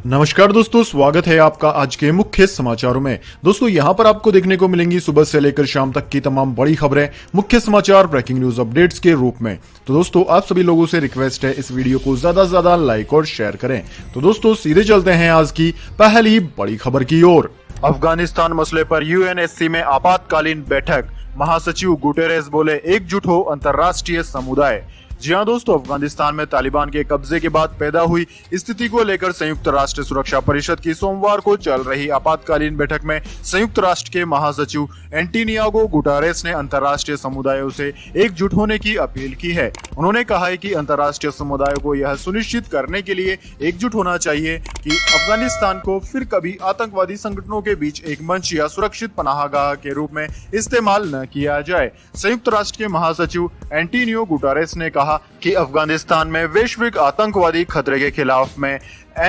नमस्कार दोस्तों, स्वागत है आपका आज के मुख्य समाचारों में। दोस्तों यहां पर आपको देखने को मिलेंगी सुबह से लेकर शाम तक की तमाम बड़ी खबरें मुख्य समाचार ब्रेकिंग न्यूज अपडेट्स के रूप में। तो दोस्तों आप सभी लोगों से रिक्वेस्ट है इस वीडियो को ज्यादा से ज्यादा लाइक और शेयर करें। तो दोस्तों सीधे चलते हैं आज की पहली बड़ी खबर की ओर। अफगानिस्तान मसले पर यूएनएससी में आपातकालीन बैठक, महासचिव गुटेरेस बोले एकजुट हो अंतर्राष्ट्रीय समुदाय। जी हां दोस्तों, अफगानिस्तान में तालिबान के कब्जे के बाद पैदा हुई स्थिति को लेकर संयुक्त राष्ट्र सुरक्षा परिषद की सोमवार को चल रही आपातकालीन बैठक में संयुक्त राष्ट्र के महासचिव एंटोनियो गुटेरेस ने अंतर्राष्ट्रीय समुदायों से एकजुट होने की अपील की है। उन्होंने कहा है कि अंतर्राष्ट्रीय समुदाय को यह सुनिश्चित करने के लिए एकजुट होना चाहिए कि अफगानिस्तान को फिर कभी आतंकवादी संगठनों के बीच एक मंच या सुरक्षित पनाहगाह के रूप में इस्तेमाल न किया जाए। संयुक्त राष्ट्र के महासचिव एंटोनियो गुटेरेस ने कहा कि अफगानिस्तान में वैश्विक आतंकवादी खतरे के खिलाफ में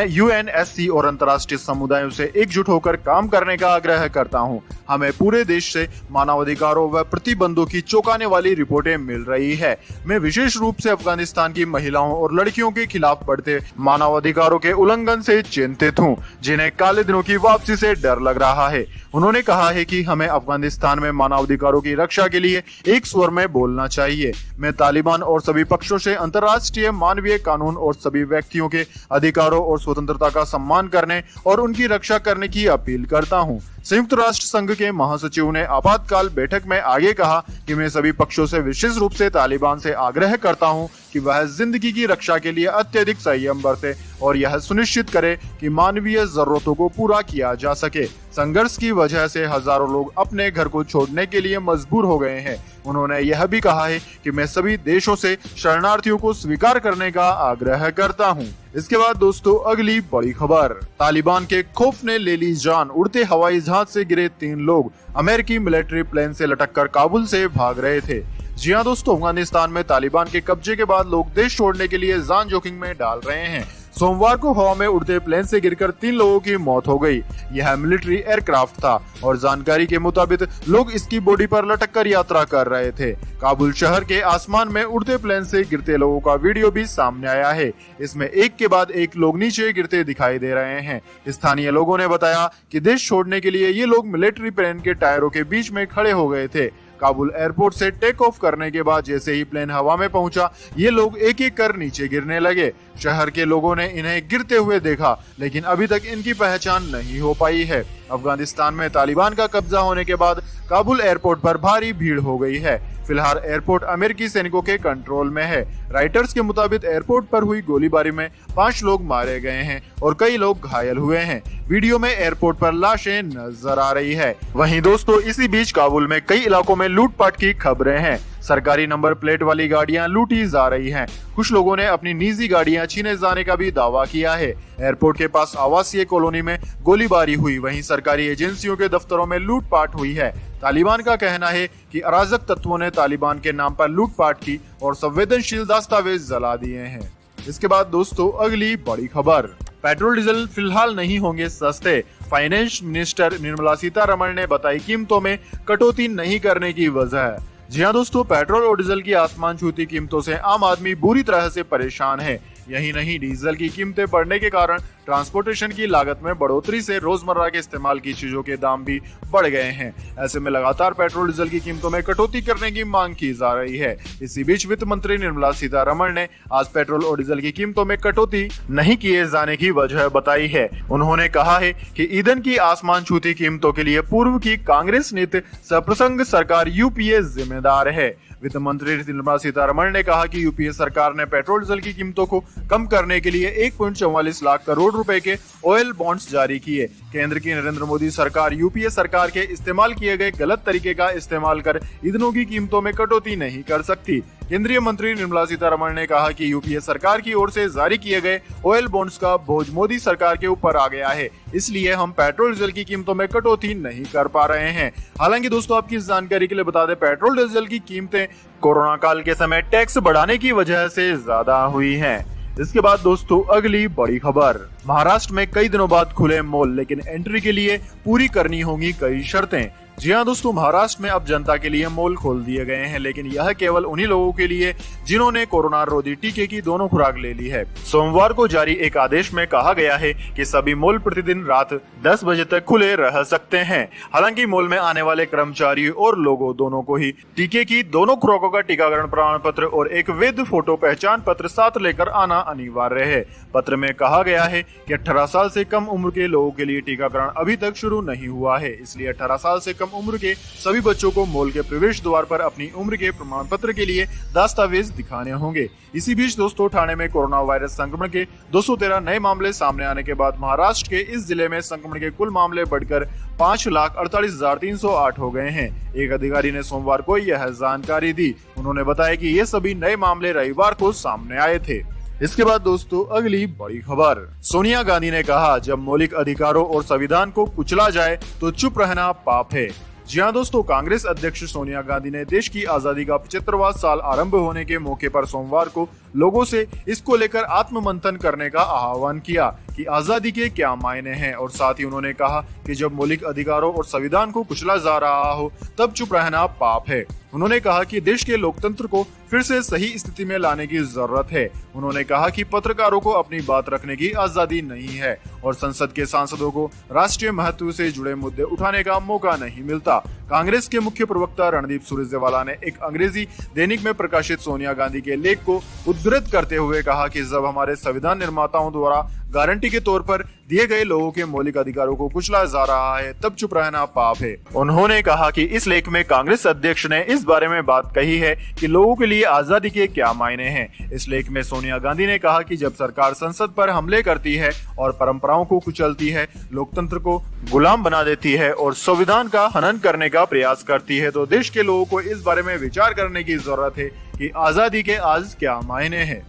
यूएनएससी और अंतर्राष्ट्रीय समुदायों से एकजुट होकर काम करने का आग्रह करता हूं। हमें पूरे देश से मानवाधिकारों व प्रतिबंधों की चौंकाने वाली रिपोर्टें मिल रही है। मैं विशेष रूप से अफगानिस्तान की महिलाओं और लड़कियों के खिलाफ बढ़ते मानवाधिकारों के उल्लंघन से चिंतित हूं, जिन्हें काले दिनों की वापसी से डर लग रहा है। उन्होंने कहा है कि हमें अफगानिस्तान में मानवाधिकारों की रक्षा के लिए एक स्वर में बोलना चाहिए। मैं तालिबान और सभी पक्षों से अंतर्राष्ट्रीय मानवीय कानून और सभी व्यक्तियों के अधिकारों और स्वतंत्रता का सम्मान करने और उनकी रक्षा करने की अपील करता हूं। संयुक्त राष्ट्र संघ के महासचिव ने आपातकाल बैठक में आगे कहा कि मैं सभी पक्षों से विशेष रूप से तालिबान से आग्रह करता हूं कि वह जिंदगी की रक्षा के लिए अत्यधिक संयम बरते और यह सुनिश्चित करे कि मानवीय जरूरतों को पूरा किया जा सके। संघर्ष की वजह से हजारों लोग अपने घर को छोड़ने के लिए मजबूर हो गए हैं। उन्होंने यह भी कहा है कि मैं सभी देशों से शरणार्थियों को स्वीकार करने का आग्रह करता हूं। इसके बाद दोस्तों अगली बड़ी खबर, तालिबान के खौफ ने ले ली जान, उड़ते हवाई जहाज से गिरे 3 लोग, अमेरिकी मिलिट्री प्लेन से लटककर काबुल से भाग रहे थे। जी हां दोस्तों, अफगानिस्तान में तालिबान के कब्जे के बाद लोग देश छोड़ने के लिए जान जोखिम में डाल रहे हैं। सोमवार को हवा में उड़ते प्लेन से गिरकर 3 लोगों की मौत हो गई। यह मिलिट्री एयरक्राफ्ट था और जानकारी के मुताबिक लोग इसकी बॉडी पर लटककर यात्रा कर रहे थे। काबुल शहर के आसमान में उड़ते प्लेन से गिरते लोगों का वीडियो भी सामने आया है। इसमें एक के बाद एक लोग नीचे गिरते दिखाई दे रहे हैं। स्थानीय लोगों ने बताया कि देश छोड़ने के लिए ये लोग मिलिट्री प्लेन के टायरों के बीच में खड़े हो गए थे। काबुल एयरपोर्ट से टेक ऑफ करने के बाद जैसे ही प्लेन हवा में पहुंचा, ये लोग एक एक कर नीचे गिरने लगे। शहर के लोगों ने इन्हें गिरते हुए देखा, लेकिन अभी तक इनकी पहचान नहीं हो पाई है। अफगानिस्तान में तालिबान का कब्जा होने के बाद काबुल एयरपोर्ट पर भारी भीड़ हो गई है। फिलहाल एयरपोर्ट अमेरिकी सैनिकों के कंट्रोल में है। राइटर्स के मुताबिक एयरपोर्ट पर हुई गोलीबारी में 5 लोग मारे गए हैं और कई लोग घायल हुए हैं। वीडियो में एयरपोर्ट पर लाशें नजर आ रही है। वहीं दोस्तों इसी बीच काबुल में कई इलाकों में लूटपाट की खबरें हैं। सरकारी नंबर प्लेट वाली गाड़ियां लूटी जा रही हैं। कुछ लोगों ने अपनी निजी गाड़ियां छीने जाने का भी दावा किया है। एयरपोर्ट के पास आवासीय कॉलोनी में गोलीबारी हुई, वहीं सरकारी एजेंसियों के दफ्तरों में लूटपाट हुई है। तालिबान का कहना है कि अराजक तत्वों ने तालिबान के नाम पर लूटपाट की और संवेदनशील दस्तावेज जला दिए हैं। इसके बाद दोस्तों अगली बड़ी खबर, पेट्रोल डीजल फिलहाल नहीं होंगे सस्ते, फाइनेंस मिनिस्टर निर्मला सीतारमण ने बताई कीमतों में कटौती नहीं करने की वजह। जी हां दोस्तों, पेट्रोल और डीजल की आसमान छूती कीमतों से आम आदमी बुरी तरह से परेशान है। यही नहीं, डीजल की कीमतें बढ़ने के कारण ट्रांसपोर्टेशन की लागत में बढ़ोतरी से रोजमर्रा के इस्तेमाल की चीजों के दाम भी बढ़ गए हैं। ऐसे में लगातार पेट्रोल डीजल की कीमतों में कटौती करने की मांग की जा रही है। इसी बीच वित्त मंत्री निर्मला सीतारमण ने आज पेट्रोल और डीजल की कीमतों में कटौती नहीं किए जाने की वजह बताई है। उन्होंने कहा है कि ईंधन की आसमान छूती कीमतों के लिए पूर्व की कांग्रेस नीति सप्रसंग सरकार यूपीए जिम्मेदार है। वित्त मंत्री निर्मला सीतारमण ने कहा कि यूपीए सरकार ने पेट्रोल डीजल की कीमतों को कम करने के लिए 1.44 लाख करोड़ रुपए के ऑयल बॉन्ड्स जारी किए। केंद्र की नरेंद्र मोदी सरकार यूपीए सरकार के इस्तेमाल किए गए गलत तरीके का इस्तेमाल कर ईंधनों की कीमतों में कटौती नहीं कर सकती। केंद्रीय मंत्री निर्मला सीतारमण ने कहा कि यूपीए सरकार की ओर से जारी किए गए ऑयल बॉन्ड्स का बोझ मोदी सरकार के ऊपर आ गया है, इसलिए हम पेट्रोल डीजल की कीमतों में कटौती नहीं कर पा रहे हैं। हालांकि दोस्तों आपकी इस जानकारी के लिए बता दें, पेट्रोल डीजल की कीमतें कोरोना काल के समय टैक्स बढ़ाने की वजह से ज्यादा हुई हैं। इसके बाद दोस्तों अगली बड़ी खबर, महाराष्ट्र में कई दिनों बाद खुले मॉल, लेकिन एंट्री के लिए पूरी करनी होंगी कई शर्तें। जी हां दोस्तों, महाराष्ट्र में अब जनता के लिए मॉल खोल दिए गए हैं, लेकिन यह केवल उन्हीं लोगों के लिए जिन्होंने कोरोना रोधी टीके की दोनों खुराक ले ली है। सोमवार को जारी एक आदेश में कहा गया है कि सभी मॉल प्रतिदिन रात 10 बजे तक खुले रह सकते हैं। हालांकि मॉल में आने वाले कर्मचारी और लोगों दोनों को ही टीके की दोनों खुराकों का टीकाकरण प्रमाण पत्र और एक वैध फोटो पहचान पत्र साथ लेकर आना अनिवार्य है। पत्र में कहा गया है कि 18 साल से कम उम्र के लोगों के लिए टीकाकरण अभी तक शुरू नहीं हुआ है, इसलिए 18 साल से कम उम्र के सभी बच्चों को मॉल के प्रवेश द्वार पर अपनी उम्र के प्रमाण पत्र के लिए दस्तावेज दिखाने होंगे। इसी बीच दोस्तों, ठाणे में कोरोना वायरस संक्रमण के 213 नए मामले सामने आने के बाद महाराष्ट्र के इस जिले में संक्रमण के कुल मामले बढ़कर 5,48,308 हो गए हैं। एक अधिकारी ने सोमवार को यह जानकारी दी। उन्होंने बताया कि ये सभी नए मामले रविवार को सामने आए थे। इसके बाद दोस्तों, अगली बड़ी खबर। सोनिया गांधी ने कहा, जब मौलिक अधिकारों और संविधान को कुचला जाए तो चुप रहना पाप है। जी हां दोस्तों, कांग्रेस अध्यक्ष सोनिया गांधी ने देश की आजादी का 75वां साल आरंभ होने के मौके पर सोमवार को लोगों से इसको लेकर आत्म मंथन करने का आह्वान किया कि आजादी के क्या मायने हैं, और साथ ही उन्होंने कहा कि जब मौलिक अधिकारों और संविधान को कुचला जा रहा हो तब चुप रहना पाप है। उन्होंने कहा कि देश के लोकतंत्र को फिर से सही स्थिति में लाने की जरूरत है। उन्होंने कहा कि पत्रकारों को अपनी बात रखने की आजादी नहीं है और संसद के सांसदों को राष्ट्रीय महत्व से जुड़े मुद्दे उठाने का मौका नहीं मिलता। कांग्रेस के मुख्य प्रवक्ता रणदीप सुरजेवाला ने एक अंग्रेजी दैनिक में प्रकाशित सोनिया गांधी के लेख को उद्धृत करते हुए कहा कि जब हमारे संविधान निर्माताओं द्वारा गारंटी के तौर पर दिए गए लोगों के मौलिक अधिकारों को कुचला जा रहा है तब चुप रहना पाप है। उन्होंने कहा कि इस लेख में कांग्रेस अध्यक्ष ने इस बारे में बात कही है कि लोगों के लिए आजादी के क्या मायने हैं। इस लेख में सोनिया गांधी ने कहा कि जब सरकार संसद पर हमले करती है और परंपराओं को कुचलती है, लोकतंत्र को गुलाम बना देती है और संविधान का हनन करने का प्रयास करती है, तो देश के लोगों को इस बारे में विचार करने की जरूरत है कि आजादी के आज क्या मायने हैं।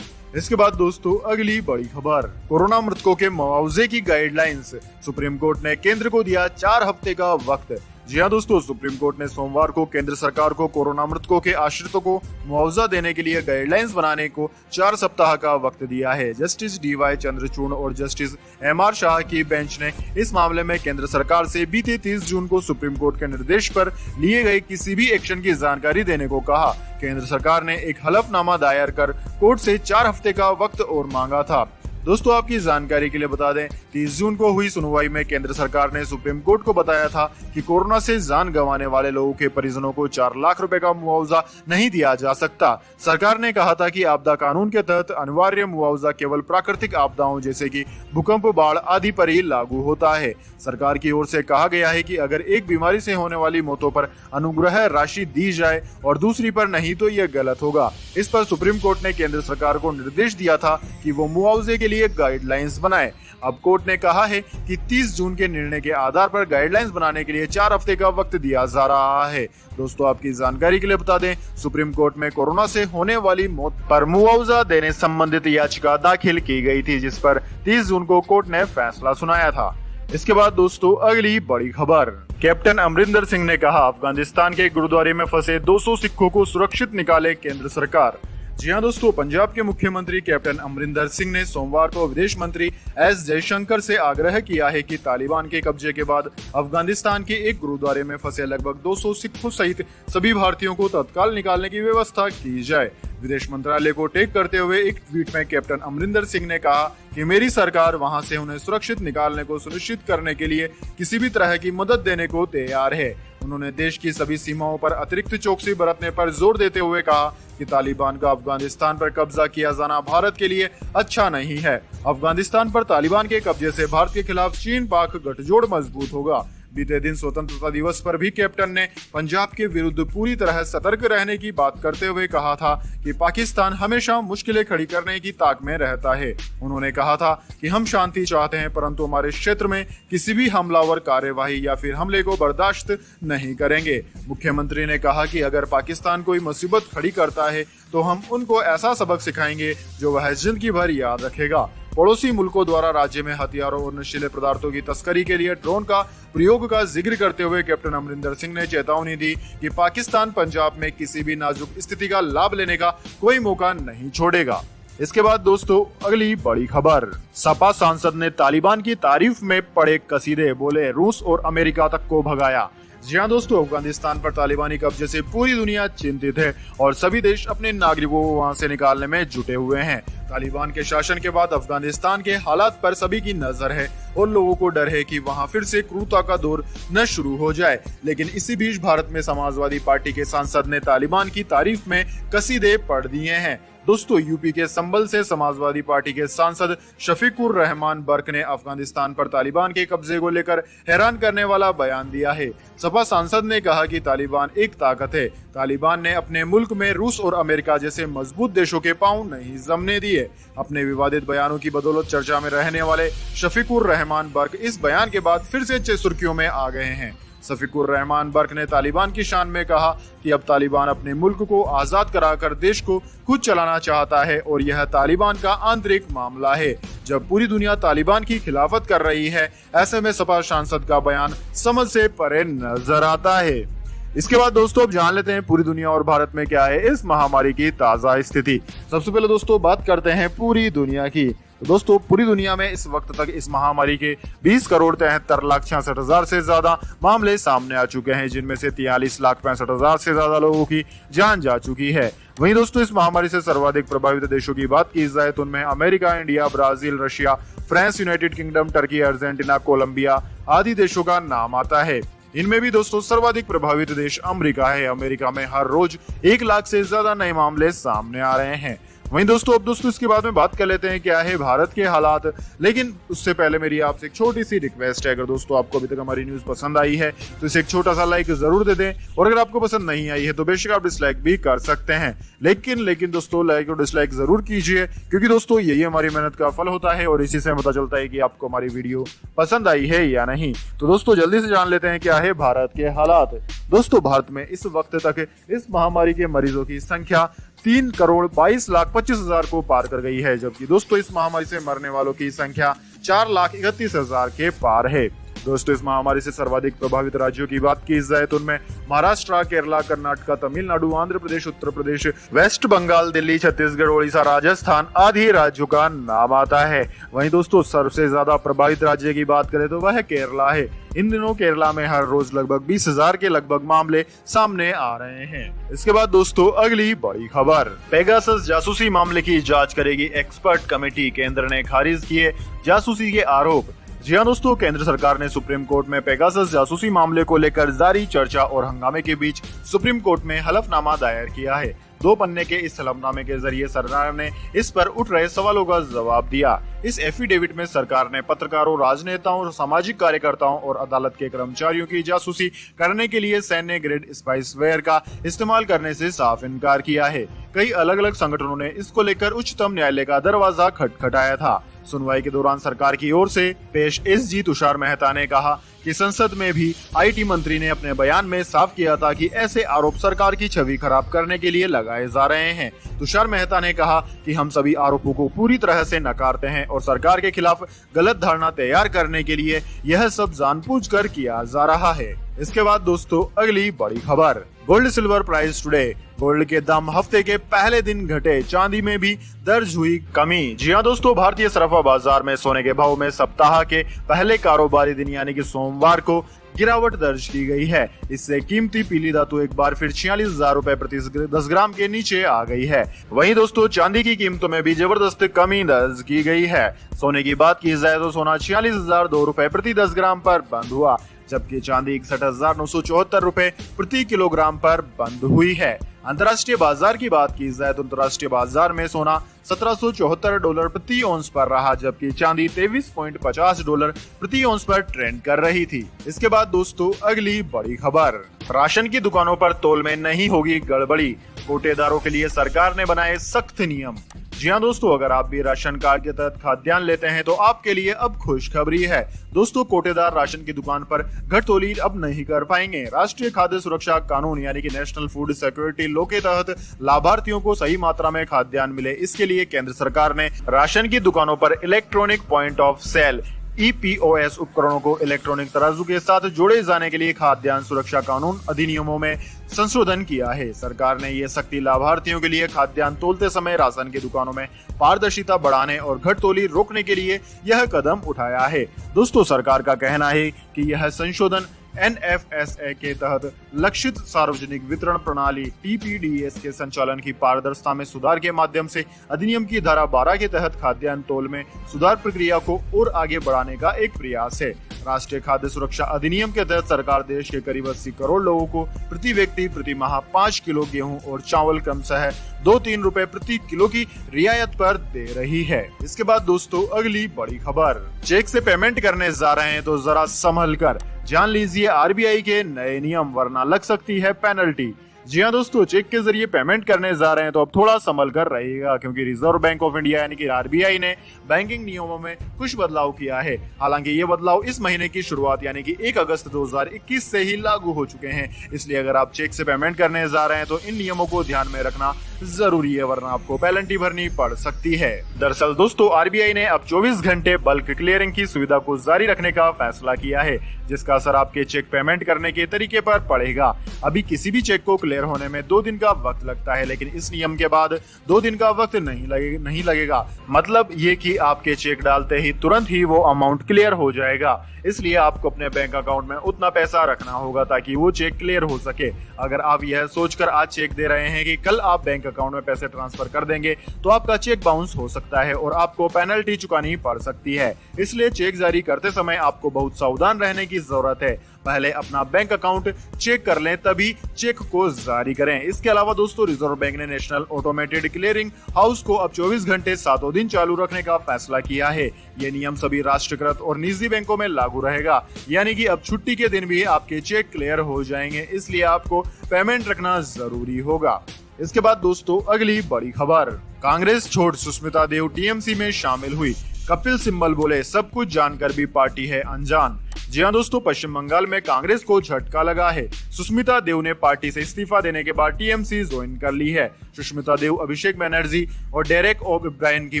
इसके बाद दोस्तों, अगली बड़ी खबर। कोरोना मृतकों के मुआवजे की गाइडलाइंस। सुप्रीम कोर्ट ने केंद्र को दिया 4 हफ्ते का वक्त। जी हां दोस्तों, सुप्रीम कोर्ट ने सोमवार को केंद्र सरकार को कोरोना मृतकों के आश्रितों को मुआवजा देने के लिए गाइडलाइंस बनाने को 4 सप्ताह का वक्त दिया है। जस्टिस DY चंद्रचूड़ और जस्टिस MR शाह की बेंच ने इस मामले में केंद्र सरकार से बीते 30 जून को सुप्रीम कोर्ट के निर्देश पर लिए गए किसी भी एक्शन की जानकारी देने को कहा। केंद्र सरकार ने एक हलफनामा दायर कर कोर्ट से 4 हफ्ते का वक्त और मांगा था। दोस्तों, आपकी जानकारी के लिए बता दें, 30 जून को हुई सुनवाई में केंद्र सरकार ने सुप्रीम कोर्ट को बताया था कि कोरोना से जान गंवाने वाले लोगों के परिजनों को 4 लाख रुपए का मुआवजा नहीं दिया जा सकता। सरकार ने कहा था कि आपदा कानून के तहत अनिवार्य मुआवजा केवल प्राकृतिक आपदाओं जैसे कि भूकंप, बाढ़ आदि पर ही लागू होता है। सरकार की ओर से कहा गया है कि अगर एक बीमारी से होने वाली मौतों पर अनुग्रह राशि दी जाए और दूसरी पर नहीं तो यह गलत होगा। इस पर सुप्रीम कोर्ट ने केंद्र सरकार को निर्देश दिया था कि वो मुआवजे के लिए गाइडलाइंस बनाए। अब कोर्ट ने कहा है कि 30 जून के निर्णय के आधार पर गाइडलाइंस बनाने के लिए 4 हफ्ते का वक्त दिया जा रहा है। दोस्तों, आपकी जानकारी के लिए बता दें, सुप्रीम कोर्ट में कोरोना से होने वाली मौत पर मुआवजा देने संबंधित याचिका दाखिल की गई थी, जिस पर 30 जून को कोर्ट ने फैसला सुनाया था। इसके बाद दोस्तों, अगली बड़ी खबर। कैप्टन अमरिंदर सिंह ने कहा, अफगानिस्तान के गुरुद्वारे में फंसे 200 सिखों को सुरक्षित निकाले केंद्र सरकार। जी हां दोस्तों, पंजाब के मुख्यमंत्री कैप्टन अमरिंदर सिंह ने सोमवार को विदेश मंत्री S जयशंकर से आग्रह किया है कि तालिबान के कब्जे के बाद अफगानिस्तान के एक गुरुद्वारे में फंसे लगभग 200 सिखों सहित सभी भारतीयों को तत्काल निकालने की व्यवस्था की जाए। विदेश मंत्रालय को टैग करते हुए एक ट्वीट में कैप्टन अमरिंदर सिंह ने कहा कि मेरी सरकार वहां से उन्हें सुरक्षित निकालने को सुनिश्चित करने के लिए किसी भी तरह की मदद देने को तैयार है। उन्होंने देश की सभी सीमाओं पर अतिरिक्त चौकसी बरतने पर जोर देते हुए कहा कि तालिबान का अफगानिस्तान पर कब्जा किया जाना भारत के लिए अच्छा नहीं है। अफगानिस्तान पर तालिबान के कब्जे से भारत के खिलाफ चीन पाक गठजोड़ मजबूत होगा। बीते दिन स्वतंत्रता दिवस पर भी कैप्टन ने पंजाब के विरुद्ध पूरी तरह सतर्क रहने की बात करते हुए कहा था कि पाकिस्तान हमेशा मुश्किलें खड़ी करने की ताक में रहता है। उन्होंने कहा था कि हम शांति चाहते हैं, परंतु हमारे क्षेत्र में किसी भी हमलावर कार्यवाही या फिर हमले को बर्दाश्त नहीं करेंगे। मुख्यमंत्री ने कहा कि अगर पाकिस्तान कोई मुसीबत खड़ी करता है तो हम उनको ऐसा सबक सिखाएंगे जो वह जिंदगी भर याद रखेगा। पड़ोसी मुल्कों द्वारा राज्य में हथियारों और नशीले पदार्थों की तस्करी के लिए ड्रोन का प्रयोग का जिक्र करते हुए कैप्टन अमरिंदर सिंह ने चेतावनी दी कि पाकिस्तान पंजाब में किसी भी नाजुक स्थिति का लाभ लेने का कोई मौका नहीं छोड़ेगा। इसके बाद दोस्तों अगली बड़ी खबर, सपा सांसद ने तालिबान की तारीफ में पढ़े कसीदे, बोले रूस और अमेरिका तक को भगाया। जी हाँ दोस्तों, अफगानिस्तान पर तालिबानी कब्जे से पूरी दुनिया चिंतित है और सभी देश अपने नागरिकों को वहां से निकालने में जुटे हुए हैं। तालिबान के शासन के बाद अफगानिस्तान के हालात पर सभी की नजर है और लोगों को डर है कि वहां फिर से क्रूरता का दौर न शुरू हो जाए। लेकिन इसी बीच भारत में समाजवादी पार्टी के सांसद ने तालिबान की तारीफ में कसीदे पढ़ दिए हैं। दोस्तों, यूपी के संभल से समाजवादी पार्टी के सांसद शफीकुर रहमान बर्क ने अफगानिस्तान पर तालिबान के कब्जे को लेकर हैरान करने वाला बयान दिया है। सपा सांसद ने कहा कि तालिबान एक ताकत है। तालिबान ने अपने मुल्क में रूस और अमेरिका जैसे मजबूत देशों के पांव नहीं जमने दिए। अपने विवादित बयानों की बदौलत चर्चा में रहने वाले शफीकुर रहमान बर्क इस बयान के बाद फिर से सुर्खियों में आ गए हैं। शफीकुर रहमान बर्क ने तालिबान की शान में कहा कि अब तालिबान अपने मुल्क को आजाद कराकर देश को खुद चलाना चाहता है और यह तालिबान का आंतरिक मामला है। जब पूरी दुनिया तालिबान की खिलाफत कर रही है, ऐसे में सपा सांसद का बयान समझ से परे नजर आता है। इसके बाद दोस्तों अब जान लेते हैं पूरी दुनिया और भारत में क्या है इस महामारी की ताजा स्थिति। सबसे पहले दोस्तों बात करते हैं पूरी दुनिया की। तो दोस्तों पूरी दुनिया में इस वक्त तक इस महामारी के 20,73,66,000 से ज्यादा मामले सामने आ चुके हैं, जिनमें से 43,65,000 से ज्यादा लोगों की जान जा चुकी है। वहीं दोस्तों इस महामारी से सर्वाधिक प्रभावित देशों की बात की जाए तो उनमें America, India, Brazil, Russia, France, United Kingdom, Turkey, Argentina, Colombia आदि देशों का नाम आता है। इनमें भी दोस्तों सर्वाधिक प्रभावित देश अमेरिका है। अमेरिका में हर रोज 1 लाख से ज्यादा नए मामले सामने आ रहे हैं। वहीं दोस्तों अब इसके बाद में बात कर लेते हैं क्या है भारत के हालात। लेकिन उससे पहले मेरी आपसे एक छोटी सी रिक्वेस्ट है, अगर दोस्तों आपको अभी तक हमारी न्यूज पसंद आई है तो इसे एक छोटा सा लाइक जरूर दे दें, और अगर आपको पसंद नहीं आई है तो बेशक आप डिसलाइक भी कर सकते हैं। लेकिन दोस्तों लाइक और डिसलाइक जरूर कीजिए, क्योंकि दोस्तों यही हमारी मेहनत का फल होता है और इसी से पता चलता है कि आपको हमारी वीडियो पसंद आई है या नहीं। तो दोस्तों जल्दी से जान लेते हैं क्या है भारत के हालात। दोस्तों भारत में इस वक्त तक इस महामारी के मरीजों की संख्या 3,22,25,000 को पार कर गई है, जबकि दोस्तों इस महामारी से मरने वालों की संख्या 4,31,000 के पार है। दोस्तों इस महामारी से सर्वाधिक प्रभावित राज्यों की बात की जाए तो उनमें महाराष्ट्र, केरला, कर्नाटक, तमिलनाडु, आंध्र प्रदेश, उत्तर प्रदेश, वेस्ट बंगाल, दिल्ली, छत्तीसगढ़, ओडिशा, राजस्थान आदि राज्यों का नाम आता है। वहीं दोस्तों सबसे ज्यादा प्रभावित राज्य की बात करें तो वह केरला है। इन दिनों केरला में हर रोज लगभग 20,000 के लगभग मामले सामने आ रहे हैं। इसके बाद दोस्तों अगली बड़ी खबर, पेगासस जासूसी मामले की जांच करेगी एक्सपर्ट कमेटी, केंद्र ने खारिज किए जासूसी के आरोप। जी हाँ दोस्तों, केंद्र सरकार ने सुप्रीम कोर्ट में पेगासस जासूसी मामले को लेकर जारी चर्चा और हंगामे के बीच सुप्रीम कोर्ट में हलफनामा दायर किया है। 2 पन्ने के इस हलफनामे के जरिए सरकार ने इस पर उठ रहे सवालों का जवाब दिया। इस एफिडेविट में सरकार ने पत्रकारों, राजनेताओं, सामाजिक कार्यकर्ताओं और अदालत के कर्मचारियों की जासूसी करने के लिए सैन्य ग्रेड स्पाइसवेयर का इस्तेमाल करने से साफ इनकार किया है। कई अलग अलग संगठनों ने इसको लेकर उच्चतम न्यायालय का दरवाजा खटखटाया था। सुनवाई के दौरान सरकार की ओर से पेश एसजी तुषार मेहता ने कहा कि संसद में भी आईटी मंत्री ने अपने बयान में साफ किया था कि ऐसे आरोप सरकार की छवि खराब करने के लिए लगाए जा रहे हैं। तुषार मेहता ने कहा कि हम सभी आरोपों को पूरी तरह से नकारते हैं और सरकार के खिलाफ गलत धारणा तैयार करने के लिए यह सब जानबूझकर किया जा रहा है। इसके बाद दोस्तों अगली बड़ी खबर, gold silver price today. Gold के दाम हफ्ते के पहले दिन घटे, चांदी में भी दर्ज हुई कमी। जी हाँ दोस्तों, भारतीय सराफा बाजार में सोने के भाव में सप्ताह के पहले कारोबारी दिन यानी कि सोमवार को गिरावट दर्ज की गई है। इससे कीमती पीली धातु एक बार फिर 46,000 रुपए प्रति 10 ग्राम के नीचे आ गई है। वहीं दोस्तों चांदी की कीमतों में भी जबरदस्त कमी दर्ज की गई है। सोने की बात की जाए तो सोना 46,002 रुपए प्रति 10 ग्राम पर बंद हुआ, जबकि चांदी 61,974 रुपए प्रति किलोग्राम पर बंद हुई है। अंतर्राष्ट्रीय बाजार की बात की जाए तो अंतर्राष्ट्रीय बाजार में सोना $1774 प्रति औंस पर रहा, जबकि चांदी $23.50 प्रति औंस पर ट्रेंड कर रही थी। इसके बाद दोस्तों अगली बड़ी खबर, राशन की दुकानों पर तौल में नहीं होगी गड़बड़ी, कोटेदारों के लिए सरकार ने बनाए सख्त नियम। जी हाँ दोस्तों, अगर आप भी राशन कार्ड के तहत खाद्यान्न लेते हैं तो आपके लिए अब खुशखबरी है। दोस्तों कोटेदार राशन की दुकान पर घटतौली अब नहीं कर पाएंगे। राष्ट्रीय खाद्य सुरक्षा कानून यानी कि नेशनल फूड सिक्योरिटी लॉ के तहत लाभार्थियों को सही मात्रा में खाद्यान्न मिले, इसके लिए केंद्र सरकार ने राशन की दुकानों पर electronic point of sale EPOS उपकरणों को इलेक्ट्रॉनिक तराजू के साथ जोड़े जाने के लिए खाद्यान्न सुरक्षा कानून अधिनियमों में संशोधन किया है। सरकार ने ये सख्ती लाभार्थियों के लिए खाद्यान्न तोलते समय राशन की दुकानों में पारदर्शिता बढ़ाने और घटतोली रोकने के लिए यह कदम उठाया है। दोस्तों, सरकार का कहना है कि यह संशोधन एनएफएसए के तहत लक्षित सार्वजनिक वितरण प्रणाली टीपीडीएस के संचालन की पारदर्शिता में सुधार के माध्यम से अधिनियम की धारा 12 के तहत खाद्यान्न तोल में सुधार प्रक्रिया को और आगे बढ़ाने का एक प्रयास है। राष्ट्रीय खाद्य सुरक्षा अधिनियम के तहत सरकार देश के करीब 80 करोड़ लोगों को प्रति व्यक्ति प्रति माह 5 किलो गेहूं और चावल क्रमशः 2-3 रुपए प्रति किलो की रियायत पर दे रही है। इसके बाद दोस्तों, अगली बड़ी खबर, चेक से पेमेंट करने जा रहे हैं तो जरा संभल कर जान लीजिए आरबीआई के नए नियम, वरना लग सकती है पेनल्टी। जी हाँ दोस्तों, चेक के जरिए पेमेंट करने जा रहे हैं तो अब थोड़ा संभल कर रहिएगा, क्योंकि रिजर्व बैंक ऑफ इंडिया यानी कि आरबीआई ने बैंकिंग नियमों में कुछ बदलाव किया है। हालांकि ये बदलाव इस महीने की शुरुआत यानी कि 1 अगस्त 2021 से ही लागू हो चुके हैं। इसलिए अगर आप चेक से पेमेंट करने जा रहे हैं तो इन नियमों को ध्यान में रखना जरूरी है, वरना आपको पेनल्टी भरनी पड़ सकती है। दरअसल दोस्तों, आरबीआई ने अब 24 घंटे बल्क क्लियरिंग की सुविधा को जारी रखने का फैसला किया है, जिसका असर आपके चेक पेमेंट करने के तरीके पर पड़ेगा। अभी किसी भी चेक को क्लियर होने में 2 दिन का वक्त लगता है, लेकिन इस नियम के बाद 2 दिन का वक्त नहीं लगेगा। मतलब ये कि आपके चेक डालते ही तुरंत ही वो अमाउंट क्लियर हो जाएगा। इसलिए आपको अपने बैंक अकाउंट में उतना पैसा रखना होगा ताकि वो चेक क्लियर हो सके। अगर आप यह सोचकर आज चेक दे रहे हैं कि कल आप बैंक अकाउंट में पैसे ट्रांसफर कर देंगे, तो आपका चेक बाउंस हो सकता है और आपको पेनल्टी चुकानी पड़ सकती है। इसलिए चेक जारी करते समय आपको बहुत सावधान रहने की जरूरत है। पहले अपना बैंक अकाउंट चेक कर लें, तभी चेक को जारी करें। इसके अलावा दोस्तों, रिजर्व बैंक ने नेशनल ऑटोमेटेड क्लियरिंग हाउस को अब 24 घंटे 7 दिन चालू रखने का फैसला किया है। ये नियम सभी राष्ट्रीयकृत और निजी बैंकों में लागू रहेगा, यानी कि अब छुट्टी के दिन भी आपके चेक क्लियर हो जाएंगे। इसलिए आपको पेमेंट रखना जरूरी होगा। इसके बाद दोस्तों, अगली बड़ी खबर, कांग्रेस छोड़ सुष्मिता देव टीएमसी में शामिल हुई। कपिल सिब्बल बोले, सब कुछ जानकर भी पार्टी है अनजान। जी हाँ दोस्तों, पश्चिम बंगाल में कांग्रेस को झटका लगा है। सुष्मिता देव ने पार्टी से इस्तीफा देने के बाद टीएमसी ज्वाइन कर ली है। सुष्मिता देव अभिषेक बनर्जी और डेरेक ओब्रायन की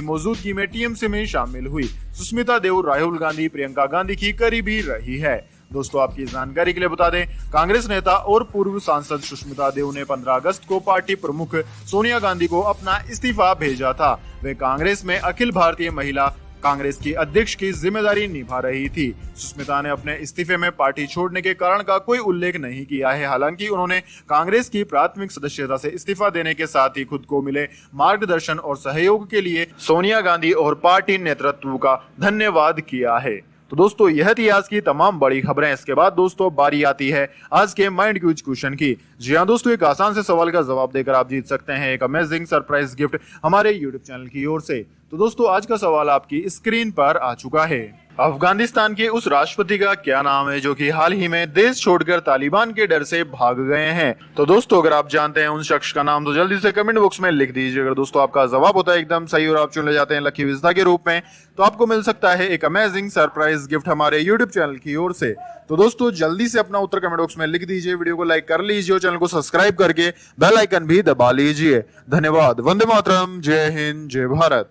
मौजूदगी में टीएमसी में शामिल हुई। सुष्मिता देव राहुल गांधी, प्रियंका गांधी की करीबी रही है। दोस्तों, आपकी जानकारी के लिए बता दें, कांग्रेस नेता और पूर्व सांसद सुष्मिता देव ने 15 अगस्त को पार्टी प्रमुख सोनिया गांधी को अपना इस्तीफा भेजा था। वे कांग्रेस में अखिल भारतीय महिला कांग्रेस की अध्यक्ष की जिम्मेदारी निभा रही थी। सुष्मिता ने अपने इस्तीफे में पार्टी छोड़ने के कारण का कोई उल्लेख नहीं किया है। हालांकि उन्होंने कांग्रेस की प्राथमिक सदस्यता से इस्तीफा देने के साथ ही खुद को मिले मार्गदर्शन और सहयोग के लिए सोनिया गांधी और पार्टी नेतृत्व का धन्यवाद किया है। तो दोस्तों, यह थी आज की तमाम बड़ी खबरें। इसके बाद दोस्तों, बारी आती है आज के माइंड क्विज क्वेश्चन की। जी हाँ दोस्तों, एक आसान से सवाल का जवाब देकर आप जीत सकते हैं एक अमेजिंग सरप्राइज गिफ्ट हमारे यूट्यूब चैनल की ओर से। तो दोस्तों, आज का सवाल आपकी स्क्रीन पर आ चुका है। अफगानिस्तान के उस राष्ट्रपति का क्या नाम है जो कि हाल ही में देश छोड़कर तालिबान के डर से भाग गए हैं? तो दोस्तों, अगर आप जानते हैं उन शख्स का नाम तो जल्दी से कमेंट बॉक्स में लिख दीजिए। अगर दोस्तों आपका जवाब होता है एकदम सही और आप चुने जाते हैं लकी विजेता के रूप में, तो आपको मिल सकता है एक अमेजिंग सरप्राइज गिफ्ट हमारे यूट्यूब चैनल की ओर से। तो दोस्तों, जल्दी से अपना उत्तर कमेंट बॉक्स में लिख दीजिए, वीडियो को लाइक कर लीजिए और चैनल को सब्सक्राइब करके बेल आइकन भी दबा लीजिए। धन्यवाद। वंदे मातरम। जय हिंद, जय भारत।